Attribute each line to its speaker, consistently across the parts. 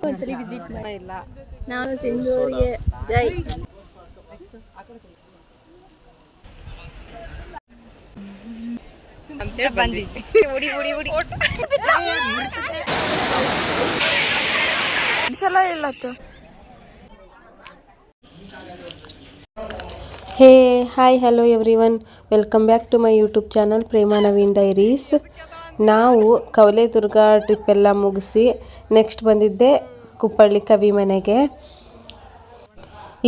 Speaker 1: ಒಂದ್ಸಲಿ ವಿಸಿಟ್ ಮಾಡಿಲ್ಲ. ನಾನು ಸಿಂಧೂರಿಗೆ ಜೈ.
Speaker 2: Hey hi hello everyone, welcome back to my YouTube channel Prema Naveen diaries. ನಾವು ಕವಲೇದುರ್ಗ ಟ್ರಿಪ್ಪೆಲ್ಲ ಮುಗಿಸಿ ನೆಕ್ಸ್ಟ್ ಬಂದಿದ್ದೆ ಕುಪ್ಪಳ್ಳಿ ಕವಿ ಮನೆಗೆ.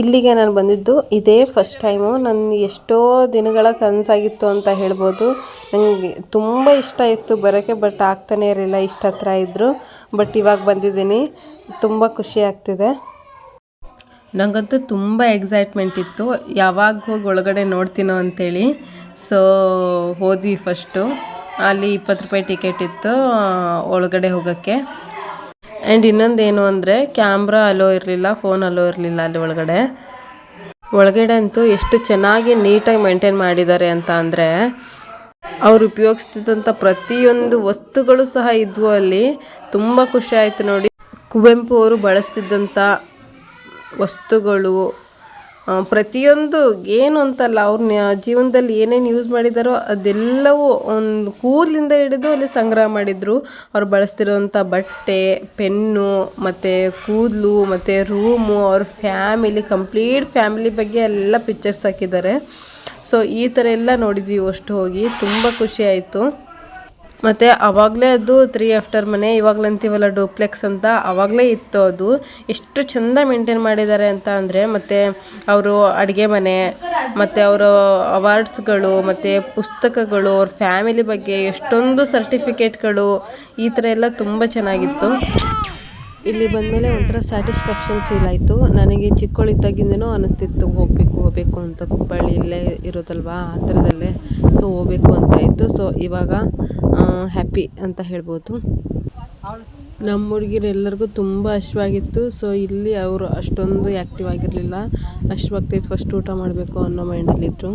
Speaker 2: ಇಲ್ಲಿಗೆ ನಾನು ಬಂದಿದ್ದು ಇದೇ ಫಸ್ಟ್ ಟೈಮು. ನನ್ನ ಎಷ್ಟೋ ದಿನಗಳ ಕನಸಾಗಿತ್ತು ಅಂತ ಹೇಳ್ಬೋದು. ನನಗೆ ತುಂಬ ಇಷ್ಟ ಇತ್ತು ಬರೋಕ್ಕೆ, ಬಟ್ ಆಗ್ತಾನೆ ಇರಲಿಲ್ಲ, ಇಷ್ಟ ಹತ್ರ ಇದ್ದರು. ಬಟ್ ಇವಾಗ ಬಂದಿದ್ದೀನಿ, ತುಂಬ ಖುಷಿ ಆಗ್ತಿದೆ. ನನಗಂತೂ ತುಂಬ ಎಕ್ಸೈಟ್ಮೆಂಟ್ ಇತ್ತು, ಯಾವಾಗ ಹೋಗಿ ಒಳಗಡೆ ನೋಡ್ತೀನೋ ಅಂಥೇಳಿ. ಸೊ ಹೋದ್ವಿ ಫಸ್ಟು. ಅಲ್ಲಿ 20 ರೂಪಾಯಿ ಟಿಕೆಟ್ ಇತ್ತು ಒಳಗಡೆ ಹೋಗೋಕ್ಕೆ. ಆ್ಯಂಡ್ ಇನ್ನೊಂದೇನು ಅಂದರೆ ಕ್ಯಾಮ್ರಾ ಅಲೋ ಇರಲಿಲ್ಲ, ಫೋನ್ ಅಲೋ ಇರಲಿಲ್ಲ ಅಲ್ಲಿ ಒಳಗಡೆ ಅಂತೂ ಎಷ್ಟು ಚೆನ್ನಾಗಿ ನೀಟಾಗಿ ಮೇಂಟೈನ್ ಮಾಡಿದ್ದಾರೆ ಅಂತ ಅಂದರೆ, ಅವ್ರು ಉಪಯೋಗಿಸ್ತಿದ್ದಂಥ ಪ್ರತಿಯೊಂದು ವಸ್ತುಗಳು ಸಹ ಇದ್ವು ಅಲ್ಲಿ. ತುಂಬ ಖುಷಿ ಆಯಿತು ನೋಡಿ. ಕುವೆಂಪು ಅವರು ಬಳಸ್ತಿದ್ದಂಥ ವಸ್ತುಗಳು ಪ್ರತಿಯೊಂದು ಏನು ಅಂತಲ್ಲ, ಅವ್ರ ಜೀವನದಲ್ಲಿ ಏನೇನು ಯೂಸ್ ಮಾಡಿದಾರೋ ಅದೆಲ್ಲವೂ ಒಂದು ಕೂದಲಿಂದ ಹಿಡಿದು ಅಲ್ಲಿ ಸಂಗ್ರಹ ಮಾಡಿದರು. ಅವ್ರು ಬಳಸ್ತಿರೋಂಥ ಬಟ್ಟೆ, ಪೆನ್ನು, ಮತ್ತು ಕೂದಲು, ಮತ್ತು ರೂಮು, ಅವ್ರ ಫ್ಯಾಮಿಲಿ, ಕಂಪ್ಲೀಟ್ ಫ್ಯಾಮಿಲಿ ಬಗ್ಗೆ ಎಲ್ಲ ಪಿಕ್ಚರ್ಸ್ ಹಾಕಿದ್ದಾರೆ. ಸೊ ಈ ಥರ ಎಲ್ಲ ನೋಡಿದ್ವಿ ಅಷ್ಟು ಹೋಗಿ, ತುಂಬ ಖುಷಿ ಆಯಿತು. ಮತ್ತು ಆವಾಗಲೇ ಅದು 3 ಆಫ್ಟರ್ ಮನೆ, ಇವಾಗಲಂತೀವಲ್ಲ ಡೂಪ್ಲೆಕ್ಸ್ ಅಂತ, ಆವಾಗಲೇ ಇತ್ತು ಅದು. ಎಷ್ಟು ಚೆಂದ ಮೇಂಟೈನ್ ಮಾಡಿದ್ದಾರೆ ಅಂತ ಅಂದರೆ, ಮತ್ತು ಅವರು ಅಡುಗೆ ಮನೆ, ಮತ್ತು ಅವರು ಅವಾರ್ಡ್ಸ್ಗಳು, ಮತ್ತು ಪುಸ್ತಕಗಳು, ಅವ್ರ ಫ್ಯಾಮಿಲಿ ಬಗ್ಗೆ ಎಷ್ಟೊಂದು ಸರ್ಟಿಫಿಕೇಟ್ಗಳು, ಈ ಥರ ಎಲ್ಲ ತುಂಬ ಚೆನ್ನಾಗಿತ್ತು. ಇಲ್ಲಿ ಬಂದಮೇಲೆ ಒಂಥರ ಸ್ಯಾಟಿಸ್ಫ್ಯಾಕ್ಷನ್ ಫೀಲ್ ಆಯಿತು. ನನಗೆ ಚಿಕ್ಕವಳಿದ್ದಾಗಿಂದನೂ ಅನ್ನಿಸ್ತಿತ್ತು ಹೋಗಬೇಕು ಅಂತ. ಕುಪ್ಪಳ್ಳಿ ಇಲ್ಲೇ ಇರೋದಲ್ವಾ, ಹತ್ತಿರದಲ್ಲೇ. ಸೊ ಹೋಗಬೇಕು ಅಂತ ಇತ್ತು. ಸೊ ಇವಾಗ ಹ್ಯಾಪಿ ಅಂತ ಹೇಳ್ಬೋದು. ನಮ್ಮ ಹುಡುಗಿರೆಲ್ಲರಿಗೂ ತುಂಬ ಹಶ್ವಾಗಿತ್ತು. ಸೊ ಇಲ್ಲಿ ಅವರು ಅಷ್ಟೊಂದು ಆ್ಯಕ್ಟಿವ್ ಆಗಿರಲಿಲ್ಲ. ಹಶ್ವಾಗ್ತಿತ್ತು, ಫಸ್ಟ್ ಊಟ ಮಾಡಬೇಕು ಅನ್ನೋ ಮೈಂಡಲ್ಲಿದ್ದರು.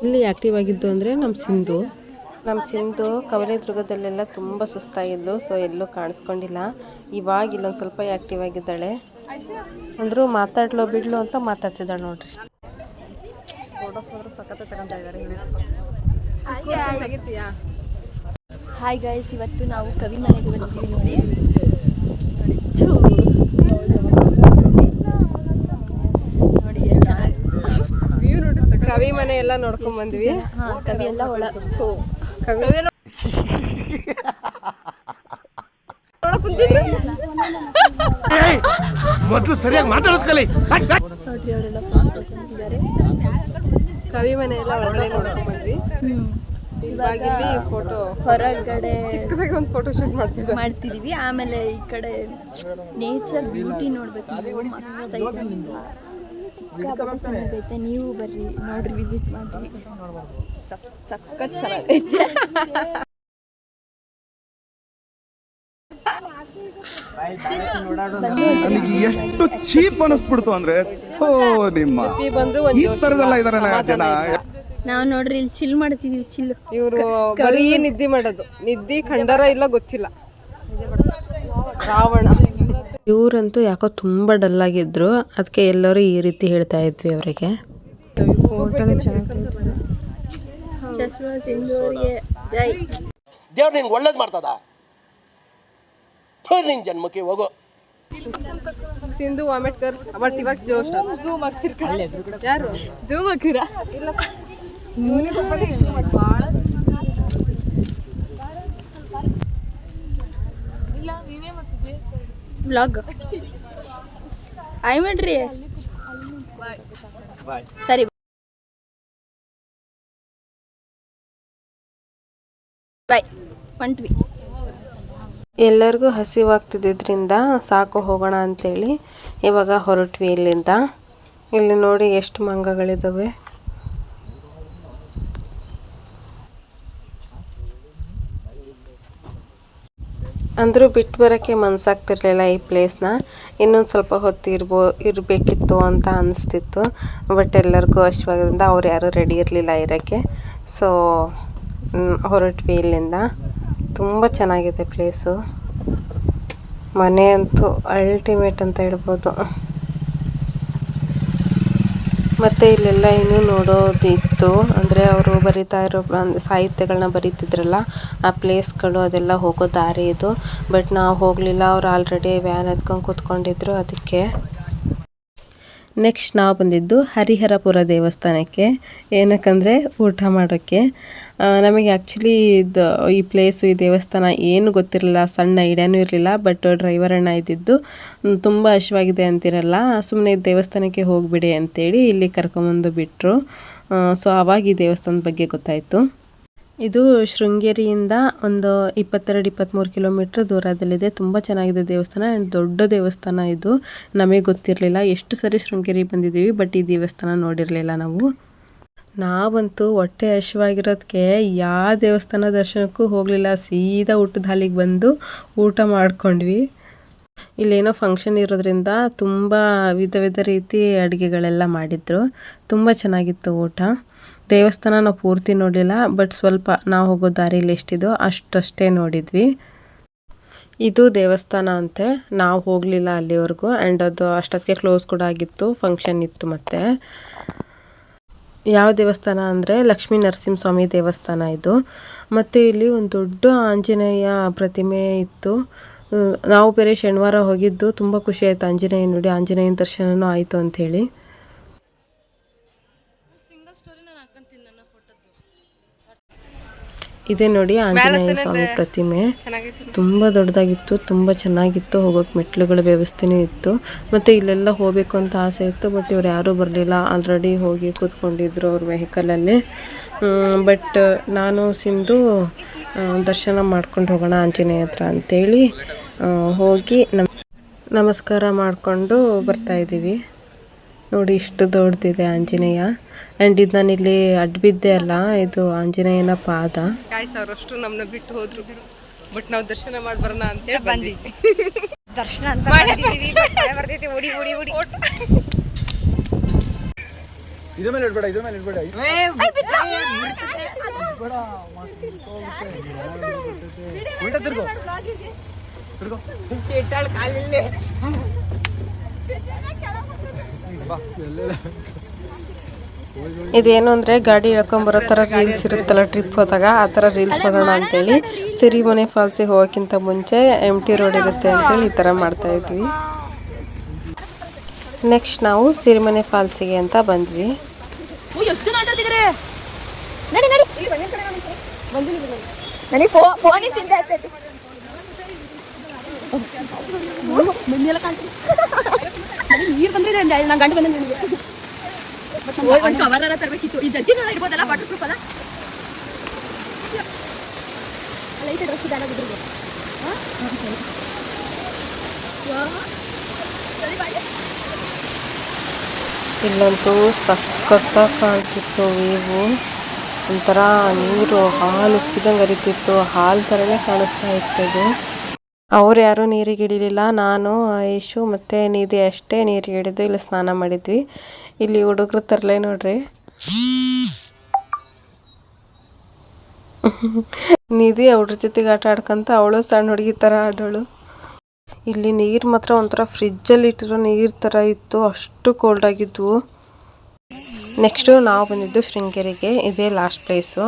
Speaker 2: ಇಲ್ಲಿ ಆ್ಯಕ್ಟಿವ್ ಆಗಿದ್ದು ಅಂದರೆ ನಮ್ಮ ಸಿಂಧು ಕವಲೇದುರ್ಗದಲ್ಲೆಲ್ಲ ತುಂಬ ಸುಸ್ತಾಗಿದ್ದು. ಸೊ ಎಲ್ಲೂ ಕಾಣಿಸ್ಕೊಂಡಿಲ್ಲ. ಇವಾಗ ಇಲ್ಲೊಂದು ಸ್ವಲ್ಪ ಆ್ಯಕ್ಟಿವ್ ಆಗಿದ್ದಾಳೆ. ಅಂದರೂ ಮಾತಾಡ್ಲೋ ಬಿಡ್ಲು ಅಂತ ಮಾತಾಡ್ತಿದ್ದಾಳೆ ನೋಡ್ರಿ. ಫೋಟೋಸ್ ಮಾತ್ರ ಸಖತ್ತು ತಗೊಂತಾ ಇದ್ದಾರೆ.
Speaker 1: ಹಾಯ್ ಗೈಸ್, ಇವತ್ತು ನಾವು ಕವಿ ಮನೆಗೆ ಬಂದಿದ್ದೀವಿ ನೋಡಿ. ನೋಡಿ ಎಷ್ಟು ಚೆನ್ನಾಗಿ
Speaker 2: ಕವಿ ಮನೆ ಎಲ್ಲ ನೋಡ್ಕೊಂಡ್ ಬಂದ್ವಿ.
Speaker 1: ಕವಿ ಎಲ್ಲ
Speaker 3: ಮೊದಲು ಸರಿಯಾಗಿ ಮಾತಾಡೋದು ಕಲಿ.
Speaker 1: ನೋಡ್ರಿ, ಅವರೆಲ್ಲ ಫೋಟೋಸ್ ಅಂತಿದ್ದಾರೆ.
Speaker 2: ಕವಿ ಮನೆ ಎಲ್ಲ ಒಳಗಡೆ ನೋಡ್ಕೊಂಡ್ ಬಂದ್ವಿ. ಇವಾಗಿಲ್ಲಿ ಫೋಟೋ
Speaker 1: ಹೊರಗಡೆ
Speaker 2: ಚಿಕ್ಕದಾಗಿ ಒಂದು ಫೋಟೋ ಶೂಟ್
Speaker 1: ಮಾಡ್ತಿದೀವಿ. ಆಮೇಲೆ ಈ ಕಡೆ ನೇಚರ್ ಬ್ಯೂಟಿ ನೋಡ್ಬೇಕು ನೀವು, ಮಸ್ತ್ ಐತೆ, ಸಿಕ್ಕಾಪಟ್ಟೆ ಚೆನ್ನಾಗೈತೆ. ನೀವು ಬರ್ರಿ, ನೋಡ್ರಿ, ವಿಸಿಟ್ ಮಾಡ್ರಿ, ಸಖತ್ ಚೆನ್ನಾಗೈತೆ.
Speaker 3: ಎಷ್ಟು ಚೀಪ್ ಅನಿಸ್ಬಿಡ್ತು ಅಂದ್ರೆ, ಈ ತರದೆಲ್ಲ ಇದಾರೆ ಜನ.
Speaker 1: ನಾವು ನೋಡ್ರಿ ಇಲ್ಲಿ ಚಿಲ್ ಮಾಡ್ತಿದೀವಿ.
Speaker 2: ಇವರು ಬರೀ ನಿದ್ದೆ ಮಾಡೋದು, ನಿದ್ದೆ ಖಂಡರ ಇಲ್ಲ ಗೊತ್ತಿಲ್ಲ. ರಾವಣ ಇವರಂತೂ ಯಾಕೋ ತುಂಬ ಡಲ್ ಆಗಿದ್ರು. ಅದಕ್ಕೆ ಎಲ್ಲರೂ ಈ ರೀತಿ ಹೇಳ್ತಾ ಇದ್ವಿ ಅವರಿಗೆ.
Speaker 1: ಸಿಂಧೂರಿಗೆ ಜೈ.
Speaker 4: ದೇವ್ರು ನಿಂಗೆ ಒಳ್ಳೇದು ಮಾಡ್ತದ, ನಿನ್ ಜನ್ಮಕ್ಕೆ ಹೋಗೋ.
Speaker 2: ಸಿಂಧು ವಾಮೆಟ್ಕರ್ ಬಟ್ ಇವಾಗ ಜೋಶ್ ಝೂಮ್ ಆಗ್ತಿರ್ತಾರೆ. ಯಾರು
Speaker 1: ಝೂಮ್ ಹಾಕಿರಾ? ವ್ಲಾಗ್ ಆಯ್ ಮಾಡ್ರಿ. ಸರಿ, ಬಾಯ್, ಹೊಂಟ್ವಿ.
Speaker 2: ಎಲ್ಲರಿಗೂ ಹಸಿವಾಗ್ತಿದ್ದರಿಂದ ಸಾಕು ಹೋಗೋಣ ಅಂತೇಳಿ ಇವಾಗ ಹೊರಟ್ವಿ ಇಲ್ಲಿಂದ. ಇಲ್ಲಿ ನೋಡಿ ಎಷ್ಟು ಮಂಗಗಳಿದ್ದಾವೆ. ಅಂದರೂ ಬಿಟ್ಟು ಬರೋಕ್ಕೆ ಮನಸ್ಸಾಗ್ತಿರ್ಲಿಲ್ಲ ಈ ಪ್ಲೇಸ್ನ. ಇನ್ನೊಂದು ಸ್ವಲ್ಪ ಹೊತ್ತು ಇರಬೇಕಿತ್ತು ಅಂತ ಅನಿಸ್ತಿತ್ತು. ಬಟ್ ಎಲ್ಲರಿಗೂ ಅಶ್ವಾಗದಿಂದ ಅವ್ರು ಯಾರೂ ರೆಡಿ ಇರಲಿಲ್ಲ ಇರೋಕ್ಕೆ. ಸೊ ಹೊರಟ್ವಿ ಇಲ್ಲಿಂದ. ತುಂಬ ಚೆನ್ನಾಗಿದೆ ಪ್ಲೇಸು. ಮನೆ ಅಂತೂ ಅಲ್ಟಿಮೇಟ್ ಅಂತ ಹೇಳ್ಬೋದು. ಮತ್ತು ಇಲ್ಲೆಲ್ಲ ಇನ್ನೂ ನೋಡೋದಿತ್ತು, ಅಂದರೆ ಅವರು ಬರಿತಾ ಇರೋ ಸಾಹಿತ್ಯಗಳನ್ನ ಬರೀತಿದ್ರಲ್ಲ ಆ ಪ್ಲೇಸ್ಗಳು, ಅದೆಲ್ಲ ಹೋಗೋ ದಾರಿ ಇದು. ಬಟ್ ನಾವು ಹೋಗಲಿಲ್ಲ, ಅವ್ರು ಆಲ್ರೆಡಿ ವ್ಯಾನ್ ಎತ್ಕೊಂಡು ಕೂತ್ಕೊಂಡಿದ್ರು. ಅದಕ್ಕೆ ನೆಕ್ಸ್ಟ್ ನಾವು ಬಂದಿದ್ದು ಹರಿಹರಪುರ ದೇವಸ್ಥಾನಕ್ಕೆ. ಏನಕ್ಕಂದರೆ ಊಟ ಮಾಡೋಕ್ಕೆ. ನಮಗೆ ಆ್ಯಕ್ಚುಲಿ ಈ ಪ್ಲೇಸು, ಈ ದೇವಸ್ಥಾನ ಏನು ಗೊತ್ತಿರಲಿಲ್ಲ, ಸಣ್ಣ ಐಡಿಯಾನೂ ಇರಲಿಲ್ಲ. ಬಟ್ ಡ್ರೈವರ್ ಅಣ್ಣ ಇದ್ದಿದ್ದು ತುಂಬ ಹಶ್ವಾಗಿದೆ ಅಂತಿರಲ್ಲ, ಸುಮ್ಮನೆ ದೇವಸ್ಥಾನಕ್ಕೆ ಹೋಗಿಬಿಡಿ ಅಂತೇಳಿ ಇಲ್ಲಿ ಕರ್ಕೊಂಬಂದು ಬಿಟ್ಟರು. ಸೊ ಆವಾಗ ಈ ದೇವಸ್ಥಾನದ ಬಗ್ಗೆ ಗೊತ್ತಾಯಿತು. ಇದು ಶೃಂಗೇರಿಯಿಂದ ಒಂದು 22-23 ಕಿಲೋಮೀಟ್ರ್ ದೂರದಲ್ಲಿದೆ. ತುಂಬ ಚೆನ್ನಾಗಿದೆ ದೇವಸ್ಥಾನ ಆ್ಯಂಡ್ ದೊಡ್ಡ ದೇವಸ್ಥಾನ ಇದು. ನಮಗೆ ಗೊತ್ತಿರಲಿಲ್ಲ. ಎಷ್ಟು ಸರಿ ಶೃಂಗೇರಿ ಬಂದಿದ್ದೀವಿ, ಬಟ್ ಈ ದೇವಸ್ಥಾನ ನೋಡಿರಲಿಲ್ಲ ನಾವು. ನಾವಂತೂ ಹೊಟ್ಟೆ ಹಸಿವಾಗಿರೋದಕ್ಕೆ ಯಾವ ದೇವಸ್ಥಾನ ದರ್ಶನಕ್ಕೂ ಹೋಗಲಿಲ್ಲ. ಸೀದಾ ಊಟದ ಹಾಲಿಗೆ ಬಂದು ಊಟ ಮಾಡ್ಕೊಂಡ್ವಿ. ಇಲ್ಲೇನೋ ಫಂಕ್ಷನ್ ಇರೋದ್ರಿಂದ ತುಂಬ ವಿಧ ರೀತಿ ಅಡುಗೆಗಳೆಲ್ಲ ಮಾಡಿದ್ರು. ತುಂಬ ಚೆನ್ನಾಗಿತ್ತು ಊಟ. ದೇವಸ್ಥಾನ ನಾವು ಪೂರ್ತಿ ನೋಡಲಿಲ್ಲ, ಬಟ್ ಸ್ವಲ್ಪ ನಾವು ಹೋಗೋ ದಾರಿಯಲ್ಲಿ ಎಷ್ಟಿದೋ ಅಷ್ಟೇ ನೋಡಿದ್ವಿ. ಇದು ದೇವಸ್ಥಾನ ಅಂತೆ, ನಾವು ಹೋಗಲಿಲ್ಲ ಅಲ್ಲಿವರೆಗೂ. ಆ್ಯಂಡ್ ಅದು ಅಷ್ಟೊತ್ತಿಗೆ ಕ್ಲೋಸ್ ಕೂಡ ಆಗಿತ್ತು, ಫಂಕ್ಷನ್ ಇತ್ತು. ಮತ್ತು ಯಾವ ದೇವಸ್ಥಾನ ಅಂದರೆ ಲಕ್ಷ್ಮೀ ನರಸಿಂಹಸ್ವಾಮಿ ದೇವಸ್ಥಾನ ಇದು. ಮತ್ತು ಇಲ್ಲಿ ಒಂದು ದೊಡ್ಡ ಆಂಜನೇಯ ಪ್ರತಿಮೆ ಇತ್ತು. ನಾವು ಬೇರೆ ಶನಿವಾರ ಹೋಗಿದ್ದು, ತುಂಬ ಖುಷಿ ಆಯಿತು ಆಂಜನೇಯ ನೋಡಿ, ಆಂಜನೇಯನ ದರ್ಶನವೂ ಆಯಿತು ಅಂಥೇಳಿ. ಇದೇ ನೋಡಿ ಆಂಜನೇಯ ಸ್ವಾಮಿ ಪ್ರತಿಮೆ. ತುಂಬ ದೊಡ್ಡದಾಗಿತ್ತು, ತುಂಬ ಚೆನ್ನಾಗಿತ್ತು. ಹೋಗೋಕೆ ಮೆಟ್ಲುಗಳ ವ್ಯವಸ್ಥೆನೂ ಇತ್ತು. ಮತ್ತು ಇಲ್ಲೆಲ್ಲ ಹೋಗಬೇಕು ಅಂತ ಆಸೆ ಇತ್ತು, ಬಟ್ ಇವ್ರು ಯಾರೂ ಬರಲಿಲ್ಲ. ಆಲ್ರೆಡಿ ಹೋಗಿ ಕೂತ್ಕೊಂಡಿದ್ರು ಅವ್ರ ವೆಹಿಕಲಲ್ಲಿ. ಬಟ್ ನಾನು ಸಿಂಧು ದರ್ಶನ ಮಾಡ್ಕೊಂಡು ಹೋಗೋಣ ಆಂಜನೇಯ ಹತ್ರ ಅಂತೇಳಿ ಹೋಗಿ ನಮಸ್ಕಾರ ಮಾಡಿಕೊಂಡು ಬರ್ತಾಯಿದ್ದೀವಿ. ನೋಡಿ ಇಷ್ಟು ದೊಡ್ಡದಿದೆ ಆಂಜನೇಯ. ಆ್ಯಂಡ್ ಇದು ನಾನಿಲ್ಲಿ ಅಡ್ಬಿದ್ದೆ ಅಲ್ಲ, ಇದು ಆಂಜನೇಯನ ಪಾದ.
Speaker 5: ಅವರಷ್ಟು ನಮ್ಮನ್ನ ಬಿಟ್ಟು ಹೋದ್ರು, ಬಟ್ ನಾವು ದರ್ಶನ ಮಾಡಿ ಬರೋಣ ಅಂತೇಳಿ ಬಂದಿದ್ವಿ.
Speaker 1: ದರ್ಶನ ಅಂತ ಬರ್ತೈತಿ. ಓಡಿ ಓಡಿ ಓಡಿ
Speaker 3: ಇದ್ರ ಮೇಲೆ ಇಡ್ಬೇಡ, ಇದ್ರ ಮೇಲೆ ಇಡ್ಬೇಡ. ಉಲ್ಟಾ ತಿರ್ಗೋ ತಿರ್ಗೋ.
Speaker 2: ಇದೇನು ಅಂದರೆ ಗಾಡಿ ಎಳ್ಕೊಂಬರೋ ಥರ ರೀಲ್ಸ್ ಇರುತ್ತಲ್ಲ ಟ್ರಿಪ್ ಹೋದಾಗ, ಆ ಥರ ರೀಲ್ಸ್ ಮಾಡೋಣ ಅಂತೇಳಿ ಸಿರಿಮನೆ ಫಾಲ್ಸಿಗೆ ಹೋಗೋಕ್ಕಿಂತ ಮುಂಚೆ MT ರೋಡ್ ಇರುತ್ತೆ ಅಂತೇಳಿ ಈ ಥರ ಮಾಡ್ತಾಯಿದ್ವಿ. ನೆಕ್ಸ್ಟ್ ನಾವು ಸಿರಿಮನೆ ಫಾಲ್ಸಿಗೆ ಅಂತ ಬಂದ್ವಿ.
Speaker 1: ನೀರು ಬಂದಿದೆ ನಾನು ಗಂಟು ಬಂದ ಒಂದು ಕವರ್ ತರಬೇಕಿತ್ತು. ಈ ಜಡ್ಡಿ ಇರ್ಬೋದಲ್ಲ, ವಾಟರ್ ಪ್ರೂಫ್ ಅಲ್ಲ. ಲೈಟ್ ಡ್ರೆಸ್ ಇದಾಗಿದ್ರು.
Speaker 2: ಇಲ್ಲಂತೂ ಸಖತ್ತಾಗಿ ಕಾಣ್ತಿತ್ತು ವ್ಯೂ. ಒಂಥರ ನೀರು ಹಾಲು ಉಕ್ಕಿದಂಗೆ ಹರಿತಿತ್ತು, ಹಾಲು ಥರನೇ ಕಾಣಿಸ್ತಾ ಇತ್ತು. ಅವ್ರು ಯಾರೂ ನೀರಿಗೆ ಇಳಿಲಿಲ್ಲ. ನಾನು, ಆಯುಷು ಮತ್ತು ನಿಧಿ ಅಷ್ಟೇ ನೀರಿಗೆ ಇಳಿದು ಇಲ್ಲಿ ಸ್ನಾನ ಮಾಡಿದ್ವಿ. ಇಲ್ಲಿ ಹುಡುಗರು ತರಲೆ ನೋಡ್ರಿ. ನಿಧಿ ಅವ್ರ ಜೊತೆಗೆ ಆಟ ಆಡ್ಕೊಂತ ಅವಳು ಸಣ್ಣ ಹುಡುಗಿ ಥರ ಆಡೋಳು. ಇಲ್ಲಿ ನೀರು ಮಾತ್ರ ಒಂಥರ ಫ್ರಿಜ್ಜಲ್ಲಿ ಇಟ್ಟಿರೋ ನೀರು ಥರ ಇತ್ತು, ಅಷ್ಟು ಕೋಲ್ಡ್ ಆಗಿದ್ವು. ನೆಕ್ಸ್ಟು ನಾವು ಬಂದಿದ್ದು ಶೃಂಗೇರಿಗೆ. ಇದೇ ಲಾಸ್ಟ್ ಪ್ಲೇಸು.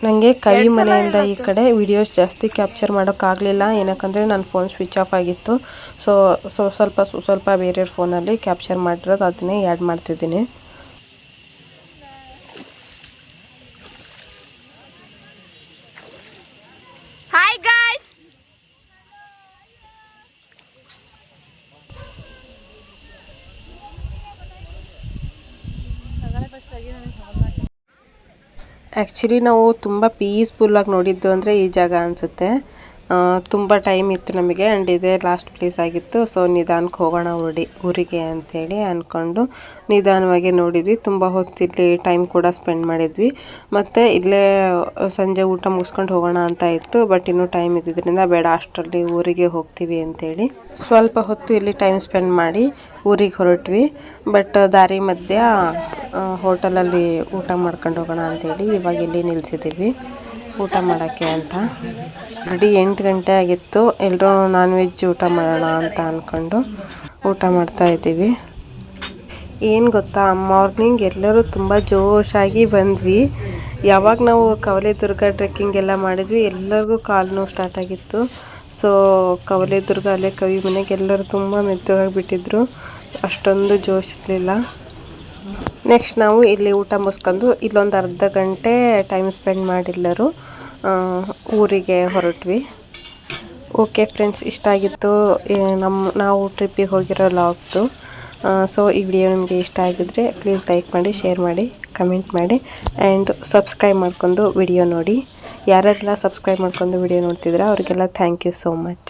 Speaker 2: ನನಗೆ ಕೈ ಮನೆಯಿಂದ ಈ ಕಡೆ ವಿಡಿಯೋಸ್ ಜಾಸ್ತಿ ಕ್ಯಾಪ್ಚರ್ ಮಾಡೋಕ್ಕಾಗಲಿಲ್ಲ, ಏನಕ್ಕಂದರೆ ನನ್ನ ಫೋನ್ ಸ್ವಿಚ್ ಆಫ್ ಆಗಿತ್ತು. ಸೊ ಸ್ವಲ್ಪ ಬೇರೆಯವ್ರ ಫೋನಲ್ಲಿ ಕ್ಯಾಪ್ಚರ್ ಮಾಡಿರೋದು ಅದನ್ನೇ ಆ್ಯಡ್ ಮಾಡ್ತಿದ್ದೀನಿ.
Speaker 1: Hi guys.
Speaker 2: ಆ್ಯಕ್ಚುಲಿ ನಾವು ತುಂಬ ಪೀಸ್ಫುಲ್ಲಾಗಿ ನೋಡಿದ್ದು ಅಂದರೆ ಈ ಜಾಗ ಅನಿಸುತ್ತೆ. ತುಂಬ ಟೈಮ್ ಇತ್ತು ನಮಗೆ ಆ್ಯಂಡ್ ಇದೇ ಲಾಸ್ಟ್ ಪ್ಲೇಸ್ ಆಗಿತ್ತು. ಸೊ ನಿಧಾನಕ್ಕೆ ಹೋಗೋಣ ಊರಿಗೆ ಅಂಥೇಳಿ ಅಂದ್ಕೊಂಡು ನಿಧಾನವಾಗಿ ನೋಡಿದ್ವಿ. ತುಂಬ ಹೊತ್ತು ಇಲ್ಲಿ ಟೈಮ್ ಕೂಡ ಸ್ಪೆಂಡ್ ಮಾಡಿದ್ವಿ. ಮತ್ತು ಇಲ್ಲೇ ಸಂಜೆ ಊಟ ಮುಗಿಸ್ಕೊಂಡು ಹೋಗೋಣ ಅಂತ ಇತ್ತು. ಬಟ್ ಇನ್ನೂ ಟೈಮ್ ಇದ್ದಿದ್ದರಿಂದ ಬೇಡ, ಅಷ್ಟರಲ್ಲಿ ಊರಿಗೆ ಹೋಗ್ತೀವಿ ಅಂಥೇಳಿ ಸ್ವಲ್ಪ ಹೊತ್ತು ಇಲ್ಲಿ ಟೈಮ್ ಸ್ಪೆಂಡ್ ಮಾಡಿ ಊರಿಗೆ ಹೊರಟ್ವಿ. ಬಟ್ ದಾರಿ ಮಧ್ಯ ಹೋಟೆಲಲ್ಲಿ ಊಟ ಮಾಡ್ಕೊಂಡು ಹೋಗೋಣ ಅಂಥೇಳಿ ಇವಾಗ ಇಲ್ಲಿ ನಿಲ್ಲಿಸಿದ್ದೀವಿ ಊಟ ಮಾಡೋಕ್ಕೆ ಅಂತ. ಆಲ್ರೆಡಿ 8 ಗಂಟೆ ಆಗಿತ್ತು. ಎಲ್ಲರೂ ನಾನ್ ವೆಜ್ ಊಟ ಮಾಡೋಣ ಅಂತ ಅಂದ್ಕೊಂಡು ಊಟ ಮಾಡ್ತಾಯಿದ್ದೀವಿ. ಏನು ಗೊತ್ತಾ, ಮಾರ್ನಿಂಗ್ ಎಲ್ಲರೂ ತುಂಬ ಜೋಶಾಗಿ ಬಂದ್ವಿ. ಯಾವಾಗ ನಾವು ಕವಲೇದುರ್ಗ ಟ್ರೆಕ್ಕಿಂಗ್ ಎಲ್ಲ ಮಾಡಿದ್ವಿ ಎಲ್ಲರಿಗೂ ಕಾಲು ನೋವು ಸ್ಟಾರ್ಟ್ ಆಗಿತ್ತು. ಸೊ ಕವಲೇದುರ್ಗ ಅಲ್ಲೇ ಕವಿ ಮನೆಗೆ ಎಲ್ಲರೂ ತುಂಬ ಮೆತ್ತಗಾಗಿಬಿಟ್ಟಿದ್ರು, ಅಷ್ಟೊಂದು ಜೋಶ್ ಇರಲಿಲ್ಲ. ನೆಕ್ಸ್ಟ್ ನಾವು ಇಲ್ಲಿ ಊಟ ಮುಗಿಸ್ಕೊಂಡು ಇಲ್ಲೊಂದು ಅರ್ಧ ಗಂಟೆ ಟೈಮ್ ಸ್ಪೆಂಡ್ ಮಾಡಿಲ್ಲರು ಊರಿಗೆ ಹೊರಟ್ವಿ. ಓಕೆ ಫ್ರೆಂಡ್ಸ್, ಇಷ್ಟ ಆಗಿತ್ತು ನಾವು ಟ್ರಿಪ್ಪಿಗೆ ಹೋಗಿರೋ ಲಾಗ್ದು. ಸೊ ಈ ವಿಡಿಯೋ ನಿಮಗೆ ಇಷ್ಟ ಆಗಿದ್ದರೆ ಪ್ಲೀಸ್ ಲೈಕ್ ಮಾಡಿ, ಶೇರ್ ಮಾಡಿ, ಕಮೆಂಟ್ ಮಾಡಿ ಆ್ಯಂಡ್ ಸಬ್ಸ್ಕ್ರೈಬ್ ಮಾಡ್ಕೊಂಡು ವಿಡಿಯೋ ನೋಡಿ. ಯಾರೆಲ್ಲ ಸಬ್ಸ್ಕ್ರೈಬ್ ಮಾಡ್ಕೊಂಡು ವಿಡಿಯೋ ನೋಡ್ತಿದ್ದೀರಾ ಅವರಿಗೆಲ್ಲ ಥ್ಯಾಂಕ್ ಯು ಸೋ ಮಚ್.